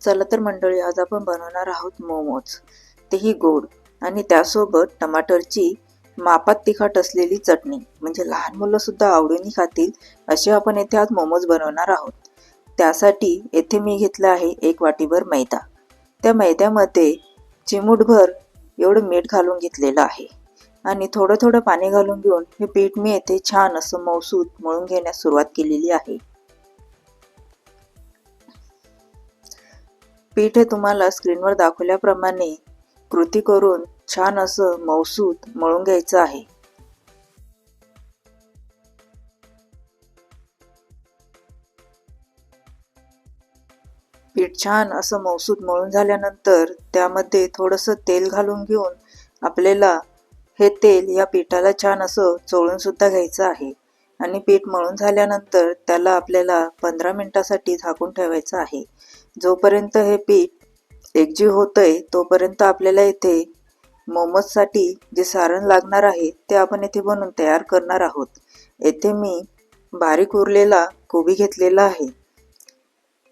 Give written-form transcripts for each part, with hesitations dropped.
चला तर मंडळी, आज आपण बनवणार आहोत मोमोज, तेही गोड आणि त्यासोबत टमाटरची मापात तिखट असलेली चटणी, म्हणजे लहान मुलं सुद्धा आवडीने खातील असे आपण येथे आज मोमोज बनवणार आहोत। त्यासाठी येथे मी घेतलं आहे 1 वाटीभर मैदा। त्या मैद्यामध्ये चिमूटभर एवढं मीठ घालून घेतलेलं आहे आणि थोडं थोडं पाणी घालून घेऊन हे पीठ मी येथे छान असं मऊसूत मळून घेण्यास सुरुवात केलेली आहे। पीठ हे तुम्हाला स्क्रीनवर दाखवल्याप्रमाणे कृती करून छान असं मऊसूत मळून घ्यायचं आहे। पीठ छान असं मऊसूत मळून झाल्यानंतर त्यामध्ये थोडंसं तेल घालून घेऊन आपल्याला हे तेल या पिठाला छान असं चोळून सुद्धा घ्यायचं आहे आणि पीठ मळून झाल्यानंतर त्याला आपल्याला 15 मिनिटांसाठी झाकून ठेवायचं आहे। जोपर्यंत हे पीठ एकजीव होतंय तोपर्यंत आपल्याला इथे मोमोजसाठी जे सारण लागणार आहे ते आपण इथे बनवून तयार करणार आहोत। येथे मी बारीक उरलेला कोबी घेतलेला आहे।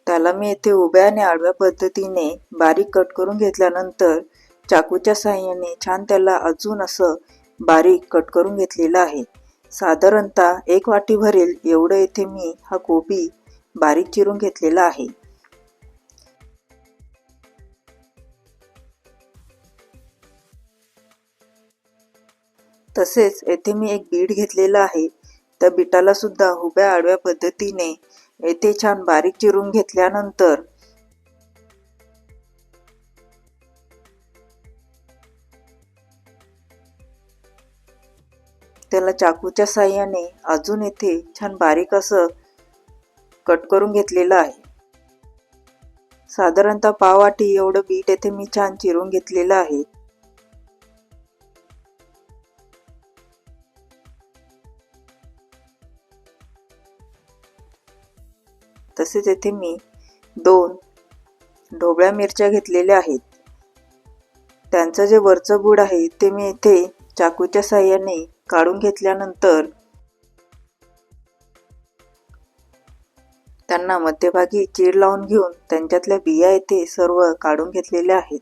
त्याला मी इथे उभ्या आणि आडव्या पद्धतीने बारीक कट करून घेतल्यानंतर चाकूच्या साहाय्याने छान त्याला अजून असं बारीक कट करून घेतलेला आहे। साधारणतः 1 वाटी भरेल एवढं इथे मी हा कोबी बारीक चिरून घेतलेला आहे। तसेच येथे मी एक बीट घेतलेला आहे। त्या बीटाला सुद्धा उभ्या आडव्या पद्धतीने येथे छान बारीक चिरून घेतल्यानंतर त्याला चाकूच्या साहाय्याने अजून येथे छान बारीक असं कट करून घेतलेलं आहे। साधारणतः पाव वाटी एवढं बीट येथे मी छान चिरून घेतलेलं आहे। तसेच येथे मी 2 ढोबळ्या मिरच्या घेतलेल्या आहेत। त्यांचं जे वरचं बूड आहे ते मी इथे चाकूच्या साहाय्याने काढून घेतल्यानंतर त्यांना मध्यभागी चीर लावून घेऊन त्यांच्यातल्या बिया इथे सर्व काढून घेतलेल्या आहेत।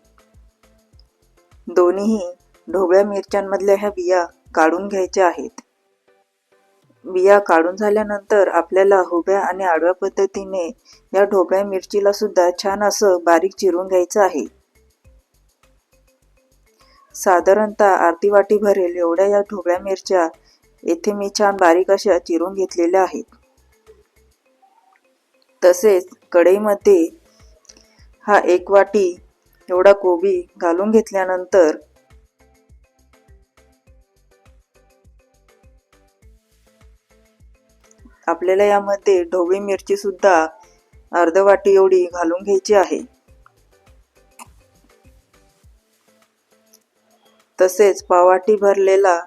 दोन्ही ढोबळ्या मिरच्यांमधल्या ह्या बिया काढून घ्यायच्या आहेत। बिया काढून झाल्यानंतर आपल्याला उभ्या आणि आडव्या पद्धतीने या ढोबळ्या मिरचीला सुद्धा छान असं बारीक चिरून घ्यायचं आहे। साधारणतः अर्धी वाटी भरेल एवढ्या या ढोबळ्या मिरच्या येथे मी छान बारीक अशा चिरून घेतलेल्या आहेत। तसेच कढईमध्ये हा 1 वाटी एवढा कोबी घालून घेतल्यानंतर आपल्याला यामध्ये ढोबळी मिरची सुद्धा अर्ध वाटी एवढी घालून घ्यायची आहे। तसेच पाववाटी भरलेला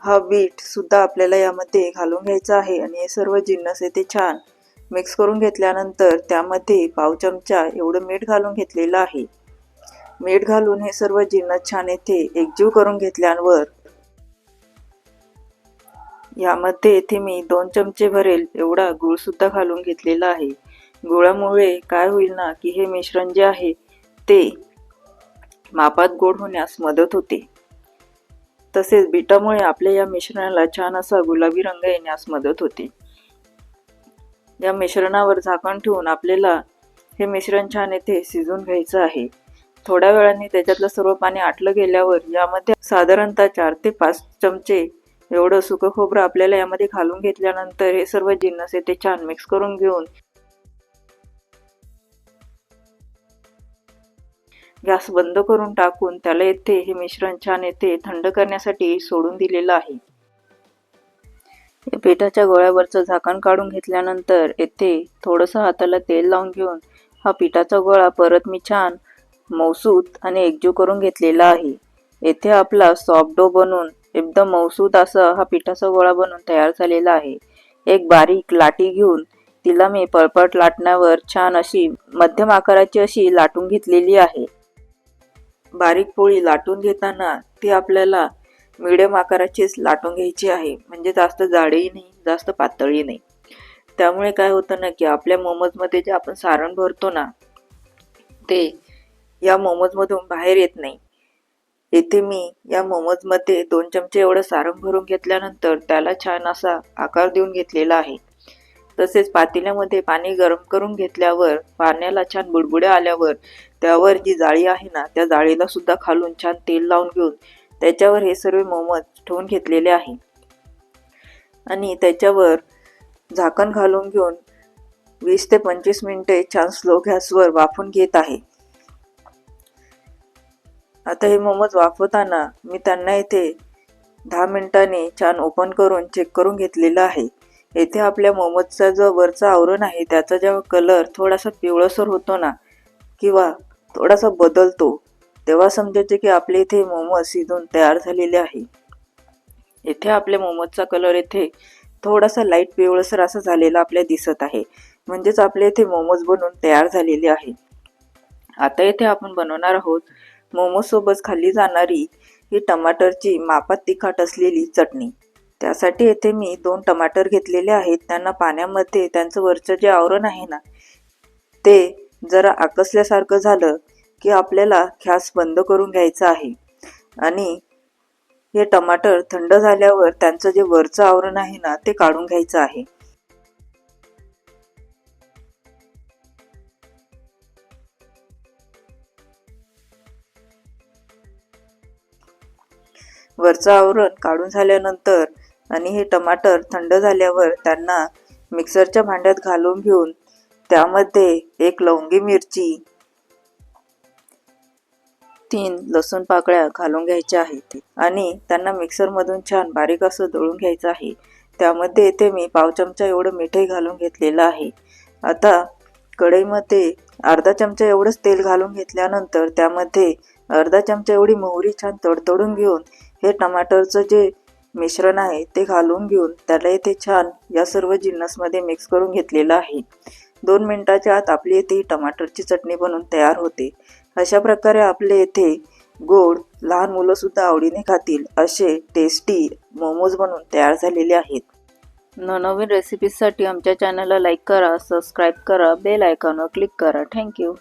हा बीट सुद्धा आपल्याला यामध्ये घालून घ्यायचा आहे आणि हे सर्व जिन्नस येथे छान मिक्स करून घेतल्यानंतर त्यामध्ये पाव चमचा एवढं मीठ घालून घेतलेलं आहे। मीठ घालून हे सर्व जिन्नस छान येथे एकजीव करून घेतल्यावर यामध्ये येथे मी 2 चमचे भरेल एवढा गूळ सुद्धा घालून घेतलेला आहे। गुळामुळे काय होईल ना की हे मिश्रण जे आहे ते मापात गोड होण्यास मदत होते। तसेच बीटामुळे आपल्या या मिश्रणाला छान असा गुलाबी रंग येण्यास मदत होते। या मिश्रणावर झाकण ठेवून आपल्याला हे मिश्रण छान येथे शिजवून घ्यायचं आहे। थोड्या वेळाने त्याच्यातलं सर्व पाणी आटलं गेल्यावर यामध्ये साधारणतः 4 ते 5 चमचे एवढं सुकं खोबरं आपल्याला यामध्ये घालून घेतल्यानंतर हे सर्व जिन्नस येथे छान मिक्स करून घेऊन गॅस बंद करून टाकून त्याला येथे हे मिश्रण छान येथे थंड करण्यासाठी सोडून दिलेलं आहे। पिठाच्या गोळ्यावरचं झाकण काढून घेतल्यानंतर येथे थोडंसं हाताला तेल लावून घेऊन हा पिठाचा गोळा परत मी छान मऊसूत आणि एकजीव करून घेतलेला आहे। येथे आपला सॉफ्ट डो बनून एकदम मऊसूत असा हा पिठाचा गोळा बनून तयार झालेला आहे। एक बारीक लाटी घेऊन तिला मी पळपट लाटण्यावर छान अशी मध्यम आकाराची अशी लाटून घेतलेली आहे। बारीक पोळी लाटून घेताना ती आपल्याला मीडियम आकाराचीच लाटून घ्यायची आहे, म्हणजे जास्त जाडही नाही जास्त पातळही नाही। त्यामुळे काय होतं ना की आपल्या मोमोजमध्ये जे आपण सारण भरतो ना ते या मोमोजमधून बाहेर येत नाही। येथे मी या मोमोजमध्ये 2 चमचे एवढं सारण भरून घेतल्यानंतर त्याला छान असा आकार देऊन घेतलेला आहे। तसेच पातेल्यामध्ये पाणी गरम करून घेतल्यावर पाण्याला छान बुडबुड्या आल्यावर त्यावर जी जाळी आहे ना, त्या जाळीला सुद्धा खालून छान तेल लावून घेऊन त्याच्यावर हे सर्व मोमोज ठेवून घेतलेले आहे आणि त्याच्यावर झाकण घालून घेऊन 20 ते 25 मिनिटे छान स्लो गॅसवर वाफून घेत आहे। आता हे मोमोज वाफवताना मी त्यांना इथे 10 मिनिटांनी छान ओपन करून चेक करून घेतलेलं आहे। येथे आपल्या मोमोजचा जो वरचा आवरण आहे त्याचा जेव्हा कलर थोडासा पिवळसर होतो ना किंवा थोडासा बदलतो, तेव्हा समजायचे की आपले इथे मोमोज शिजून तयार झालेले आहे। येथे आपल्या मोमोजचा कलर येथे थोडासा लाईट पिवळसर असा झालेला आपल्याला दिसत आहे, म्हणजेच आपले इथे मोमोज बनून तयार झालेले आहे। आता येथे आपण बनवणार आहोत मोमोज सोबत खाल्ली जाणारी ही टमाटरची मापात तिखट असलेली चटणी। त्यासाठी येथे मी 2 टमाटर घेतलेले आहेत। त्यांना पाण्यामध्ये त्यांचं वरचं जे आवरण आहे ना ते जरा आकसल्यासारखं झालं की आपल्याला गॅस बंद करून घ्यायचा आहे आणि हे टमाटर थंड झाल्यावर त्यांचं जे वरचं आवरण आहे ना ते काढून घ्यायचं आहे। वरचं आवरण काढून झाल्यानंतर आणि हे टमाटर थंड झाल्यावर त्यांना मिक्सरच्या भांड्यात घालून घेऊन त्यामध्ये 1 लवंगी मिरची, 3 लसूण पाकळ्या घालून घ्यायच्या आहेत आणि त्यांना मिक्सरमधून छान बारीक असं दळून घ्यायचं आहे। त्यामध्ये इथे मी पाव चमचा एवढं मीठही घालून घेतलेलं आहे। आता कढईमध्ये अर्धा चमचा एवढंच तेल घालून घेतल्यानंतर त्यामध्ये अर्धा चमचा एवढी मोहरी छान तडतडून घेऊन हे टमाटरचं जे मिश्रण आहे ते घालून घेऊन त्याला इथे छान या सर्व जिन्नसमध्ये मिक्स करून घेतलेलं आहे। 2 मिनिटाच्या आत आपली इथे टमाटरची चटणी बनून तयार होते। अशा प्रकारे आपले इथे गोड लहान मुलं सुद्धा आवडीने खातील असे टेस्टी मोमोज बनून तयार झालेले आहेत। नवनवीन रेसिपीजसाठी आमच्या चॅनलला लाईक करा, सबस्क्राईब करा, बेल आयकॉनवर क्लिक करा। थँक्यू।